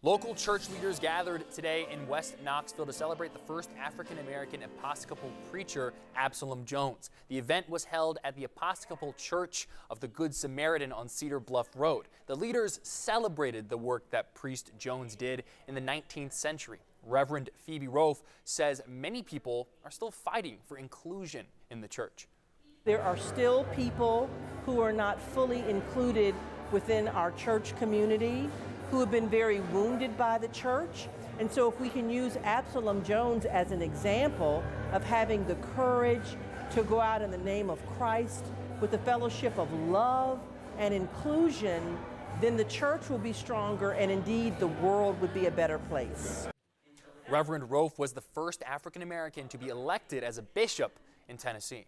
Local church leaders gathered today in West Knoxville to celebrate the first African-American Episcopal preacher, Absolam Jones. The event was held at the Episcopal Church of the Good Samaritan on Cedar Bluff Road. The leaders celebrated the work that priest Jones did in the 19th century. Reverend Phoebe Rofe says many people are still fighting for inclusion in the church. There are still people who are not fully included within our church community, who have been very wounded by the church. And so if we can use Absolam Jones as an example of having the courage to go out in the name of Christ with the fellowship of love and inclusion, then the church will be stronger and indeed the world would be a better place. Reverend Rofe was the first African American to be elected as a bishop in Tennessee.